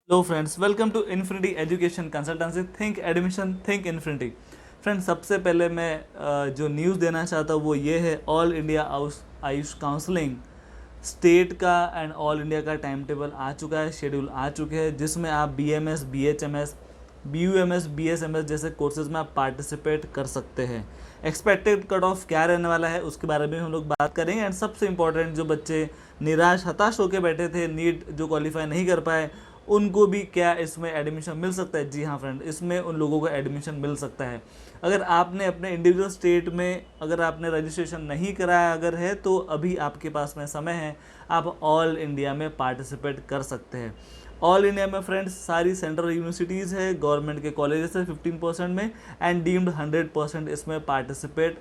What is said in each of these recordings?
Hello friends, welcome to infinity education consultancy. Think admission, think infinity. Friends, सबसे पहले मैं जो न्यूज़ देना चाहता हूँ वो ये है, all India Ayush counselling state का एंड ऑल इंडिया का टाइम टेबल आ चुका है, शेड्यूल आ चुके हैं, जिसमें आप BMS, BHMS, BUMS, BSMS जैसे कोर्सेज में आप पार्टिसिपेट कर सकते हैं। एक्सपेक्टेड कट ऑफ क्या रहने वाला है उसके बारे में हम लोग बात करेंगे। एंड सबसे इम्पोर्टेंट, जो बच्चे निराश हताश होकर बैठे थे, नीट जो क्वालिफाई नहीं कर पाए, उनको भी क्या इसमें एडमिशन मिल सकता है। जी हाँ फ्रेंड, इसमें उन लोगों को एडमिशन मिल सकता है। अगर आपने अपने इंडिविजुअल स्टेट में अगर आपने रजिस्ट्रेशन नहीं कराया अगर है तो अभी आपके पास में समय है, आप ऑल इंडिया में पार्टिसिपेट कर सकते हैं। ऑल इंडिया में फ्रेंड्स सारी सेंट्रल यूनिवर्सिटीज़ है, गवर्नमेंट के कॉलेजेस है 15% में, एंड डीम्ड 100% इसमें पार्टिसिपेट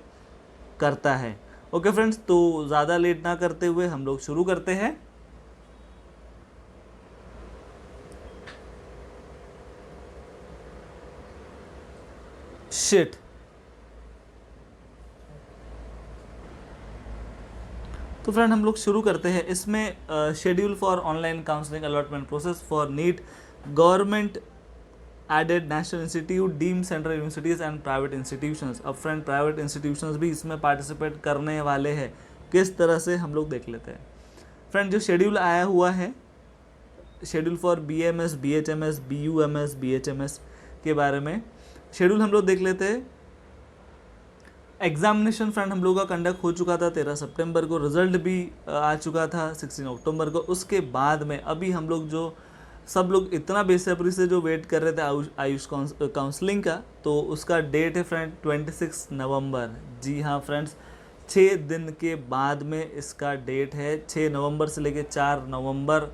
करता है। ओके फ्रेंड्स, तो ज़्यादा लेट ना करते हुए हम लोग शुरू करते हैं। शिट। तो फ्रेंड, हम लोग शुरू करते हैं। इसमें schedule for online counselling allotment process for NEET, government aided national institute, deem central universities and private institutions. अब फ्रेंड, प्राइवेट इंस्टीट्यूशंस भी इसमें पार्टिसिपेट करने वाले हैं। किस तरह से हम लोग देख लेते हैं। फ्रेंड, जो शेड्यूल आया हुआ है, schedule for BMS, BHMS, BUMS, BHMS के बारे में शेड्यूल हम लोग देख लेते हैं। एग्जामिनेशन फ्रेंड हम लोग का कंडक्ट हो चुका था 13 सितंबर को, रिजल्ट भी आ चुका था 16 अक्टूबर को। उसके बाद में अभी हम लोग जो सब लोग इतना बेसब्री से जो वेट कर रहे थे आयुष काउंसलिंग का, तो उसका डेट है फ्रेंड 26 नवंबर। जी हाँ फ्रेंड्स, 6 दिन के बाद में इसका डेट है। 6 नवंबर से लेकर 4 नवंबर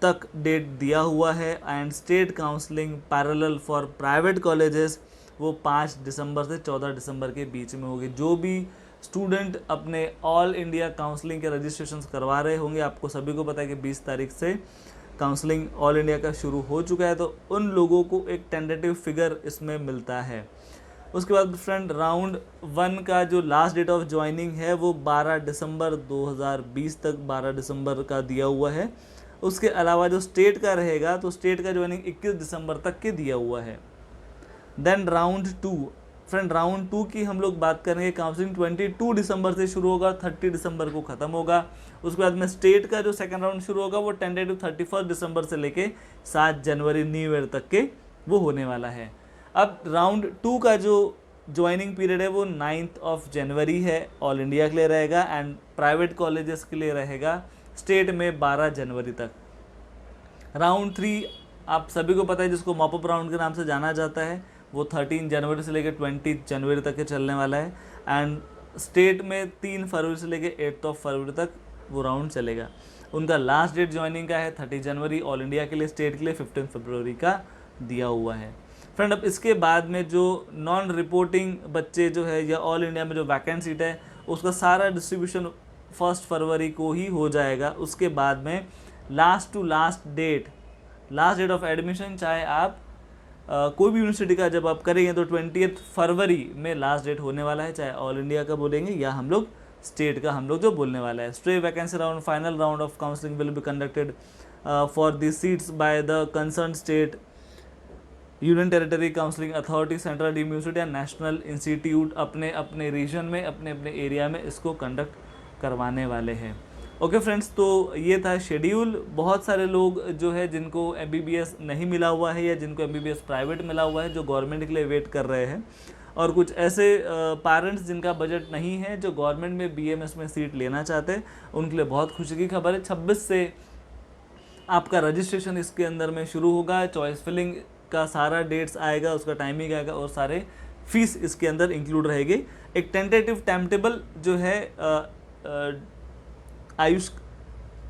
तक डेट दिया हुआ है। And state counselling parallel for private colleges वो 5 दिसंबर से 14 दिसंबर के बीच में होगी। जो भी स्टूडेंट अपने ऑल इंडिया काउंसलिंग के रजिस्ट्रेशन करवा रहे होंगे, आपको सभी को पता है कि 20 तारीख से काउंसलिंग ऑल इंडिया का शुरू हो चुका है, तो उन लोगों को एक टेंटेटिव फिगर इसमें मिलता है। उसके बाद फ्रेंड, राउंड 1 का जो लास्ट डेट ऑफ ज्वाइनिंग है वो 12 दिसंबर 2020 तक 12 दिसंबर का दिया हुआ है। उसके अलावा जो स्टेट का रहेगा, तो स्टेट का ज्वाइनिंग 21 दिसंबर तक के दिया हुआ है। देन राउंड 2 फ्रेंड, राउंड 2 की हम लोग बात करेंगे। काउंसलिंग 22 दिसंबर से शुरू होगा, 30 दिसंबर को ख़त्म होगा। उसके बाद में स्टेट का जो सेकंड राउंड शुरू होगा वो टेंटेटिव 31 दिसंबर से लेके 7 जनवरी न्यू ईयर तक के वो होने वाला है। अब राउंड 2 का जो ज्वाइनिंग पीरियड है वो 9 जनवरी है, ऑल इंडिया के लिए रहेगा, एंड प्राइवेट कॉलेजेस के लिए रहेगा स्टेट में 12 जनवरी तक। राउंड 3 आप सभी को पता है, जिसको मॉपअप राउंड के नाम से जाना जाता है, वो 13 जनवरी से लेकर 20 जनवरी तक के चलने वाला है। एंड स्टेट में 3 फरवरी से लेकर 8 फरवरी तक वो राउंड चलेगा। उनका लास्ट डेट ज्वाइनिंग का है 30 जनवरी, ऑल इंडिया के लिए, स्टेट के लिए 15 फरवरी का दिया हुआ है। फ्रेंड, अब इसके बाद में जो नॉन रिपोर्टिंग बच्चे जो है या ऑल इंडिया में जो वैकेंट सीट है उसका सारा डिस्ट्रीब्यूशन 1 फरवरी को ही हो जाएगा। उसके बाद में लास्ट डेट ऑफ एडमिशन, चाहे आप कोई भी यूनिवर्सिटी का जब आप करेंगे तो 20 फरवरी में लास्ट डेट होने वाला है, चाहे ऑल इंडिया का बोलेंगे या हम लोग स्टेट का हम लोग जो बोलने वाला है। Stray vacancy round, final round of counselling will be conducted for the seats by the concern state, union territory counselling authority, central deemed university and national institute अपने अपने रीजन में, अपने अपने एरिया में इसको कंडक्ट करवाने वाले हैं। ओके फ्रेंड्स, तो ये था शेड्यूल। बहुत सारे लोग जो है जिनको MBBS नहीं मिला हुआ है या जिनको MBBS प्राइवेट मिला हुआ है, जो गवर्नमेंट के लिए वेट कर रहे हैं, और कुछ ऐसे पेरेंट्स जिनका बजट नहीं है, जो गवर्नमेंट में BMS में सीट लेना चाहते हैं, उनके लिए बहुत खुशी की खबर है। 26 से आपका रजिस्ट्रेशन इसके अंदर में शुरू होगा। चॉइस फिलिंग का सारा डेट्स आएगा, उसका टाइमिंग आएगा, और सारे फीस इसके अंदर इंक्लूड रहेगी। एक टेंटेटिव टाइम टेबल जो है आयुष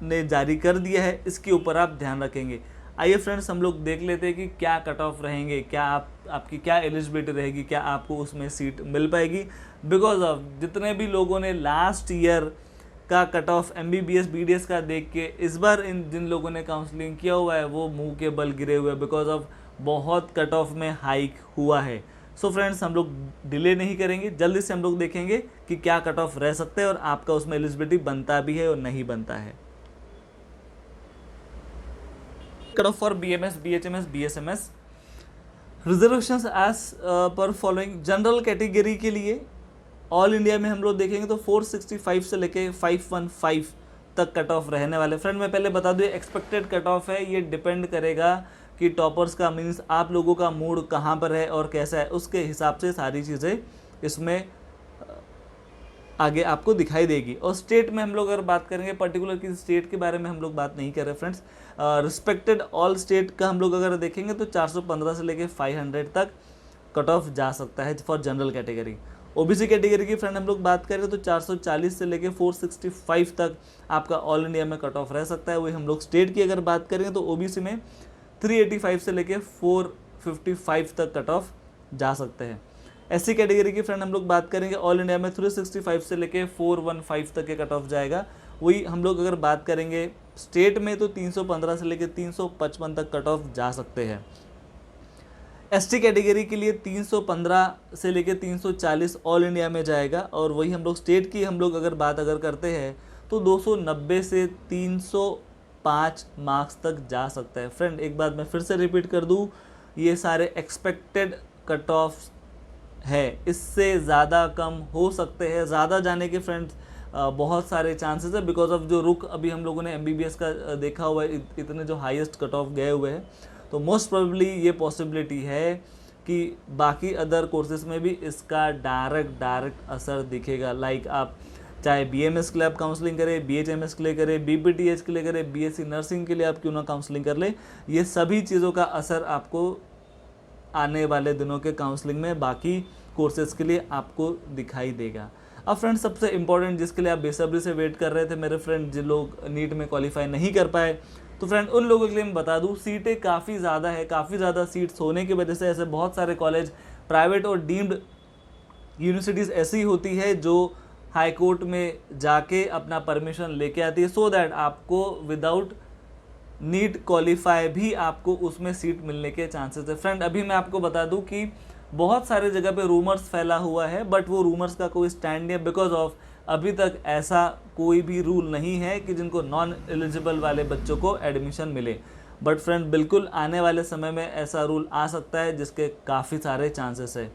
ने जारी कर दिया है, इसके ऊपर आप ध्यान रखेंगे। आइए फ्रेंड्स, हम लोग देख लेते हैं कि क्या कट ऑफ रहेंगे, क्या आपकी क्या एलिजिबिलिटी रहेगी, क्या आपको उसमें सीट मिल पाएगी। बिकॉज ऑफ जितने भी लोगों ने लास्ट ईयर का कट ऑफ MBBS BDS का देख के इस बार जिन लोगों ने काउंसलिंग किया हुआ है वो मुंह के बल गिरे हुए, बिकॉज ऑफ बहुत कट ऑफ में हाइक हुआ है। सो फ्रेंड्स, हम लोग डिले नहीं करेंगे, जल्दी से हम लोग देखेंगे कि क्या कट ऑफ रह सकते हैं और आपका उसमें एलिजिबिलिटी बनता भी है और नहीं बनता है। Cut off for BMS, BHMS, BSMS reservations as per following. General category के लिए ऑल इंडिया में हम लोग देखेंगे तो 465 से लेके 515 तक कट ऑफ रहने वाले। फ्रेंड मैं पहले बता दूँ एक्सपेक्टेड कट ऑफ है, ये डिपेंड करेगा कि टॉपर्स का मीन्स आप लोगों का मूड कहाँ पर है और कैसा है, उसके हिसाब से सारी चीज़ें इसमें आगे आपको दिखाई देगी। और स्टेट में हम लोग अगर बात करेंगे, पर्टिकुलर किसी स्टेट के बारे में हम लोग बात नहीं कर रहे फ्रेंड्स, रिस्पेक्टेड ऑल स्टेट का हम लोग अगर देखेंगे तो 415 से लेके 500 तक कट ऑफ जा सकता है for general category. OBC category की फ्रेंड हम लोग बात करें तो 440 से लेके 465 तक आपका ऑल इंडिया में कट ऑफ रह सकता है। वही हम लोग स्टेट की अगर बात करें तो ओबीसी में 385 से लेके 455 तक कट ऑफ जा सकते हैं। एससी कैटेगरी की फ्रेंड हम लोग बात करेंगे ऑल इंडिया में 365 से लेके 415 तक के कट ऑफ जाएगा। वही हम लोग अगर बात करेंगे स्टेट में तो 315 से लेके 355 तक कट ऑफ जा सकते हैं। एसटी कैटेगरी के लिए 315 से लेके 340 ऑल इंडिया में जाएगा। और वही हम लोग स्टेट की हम लोग अगर बात करते हैं तो 290 से 305 मार्क्स तक जा सकता है। फ्रेंड एक बात मैं फिर से रिपीट कर दूं, ये सारे एक्सपेक्टेड कट ऑफ है, इससे ज़्यादा कम हो सकते हैं। ज़्यादा जाने के फ्रेंड्स बहुत सारे चांसेस है, बिकॉज ऑफ जो रुख अभी हम लोगों ने MBBS का देखा हुआ है, इतने जो हाईएस्ट कट ऑफ गए हुए हैं, तो मोस्ट प्रोबेबली ये पॉसिबिलिटी है कि बाकी अदर कोर्सेज में भी इसका डायरेक्ट असर दिखेगा। लाइक आप चाहे BMS के लिए आप काउंसलिंग करें, BHMS के लिए करें, BPTH के लिए करें, BSc नर्सिंग के लिए आप क्यों ना काउंसलिंग कर ले, ये सभी चीज़ों का असर आपको आने वाले दिनों के काउंसलिंग में बाकी कोर्सेज के लिए आपको दिखाई देगा। अब फ्रेंड सबसे इम्पॉर्टेंट जिसके लिए आप बेसब्री से वेट कर रहे थे मेरे फ्रेंड, जिन लोग नीट में क्वालिफाई नहीं कर पाए, तो फ्रेंड उन लोगों के लिए मैं बता दूं सीटें काफ़ी ज़्यादा है। काफ़ी ज़्यादा सीट्स होने की वजह से ऐसे बहुत सारे कॉलेज प्राइवेट और डीम्ड यूनिवर्सिटीज़ ऐसी होती है जो हाई कोर्ट में जाके अपना परमिशन लेके आती है, सो दैट आपको विदाउट नीट क्वालिफाई भी आपको उसमें सीट मिलने के चांसेस है। फ्रेंड अभी मैं आपको बता दूं कि बहुत सारे जगह पे रूमर्स फैला हुआ है, बट वो रूमर्स का कोई स्टैंड नहीं है, बिकॉज ऑफ अभी तक ऐसा कोई भी रूल नहीं है कि जिनको नॉन एलिजिबल वाले बच्चों को एडमिशन मिले। बट फ्रेंड बिल्कुल आने वाले समय में ऐसा रूल आ सकता है जिसके काफ़ी सारे चांसेस है।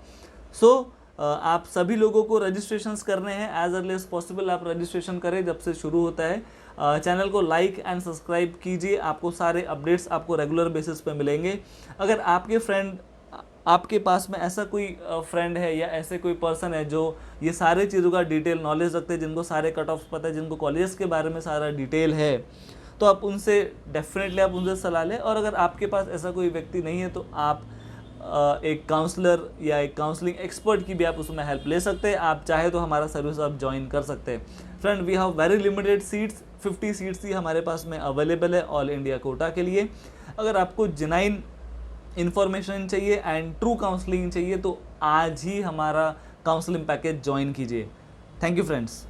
सो आप सभी लोगों को रजिस्ट्रेशंस करने हैं, एज अर्ली एज पॉसिबल आप रजिस्ट्रेशन करें जब से शुरू होता है। चैनल को लाइक एंड सब्सक्राइब कीजिए, आपको सारे अपडेट्स आपको रेगुलर बेसिस पे मिलेंगे। अगर आपके पास में ऐसा कोई फ्रेंड है या ऐसे कोई पर्सन है जो ये सारे चीज़ों का डिटेल नॉलेज रखते हैं, जिनको सारे कट ऑफ्स पता है, जिनको कॉलेजेस के बारे में सारा डिटेल है, तो आप उनसे डेफिनेटली आप उनसे सलाह लें। और अगर आपके पास ऐसा कोई व्यक्ति नहीं है तो आप एक काउंसलर या एक काउंसलिंग एक्सपर्ट की भी आप उसमें हेल्प ले सकते हैं। आप चाहे तो हमारा सर्विस आप ज्वाइन कर सकते हैं। Friend we have very limited seats, 50 seats ही हमारे पास में अवेलेबल है ऑल इंडिया कोटा के लिए। अगर आपको जेन्युइन इन्फॉर्मेशन चाहिए एंड ट्रू काउंसलिंग चाहिए तो आज ही हमारा काउंसलिंग पैकेज ज्वाइन कीजिए। Thank you friends.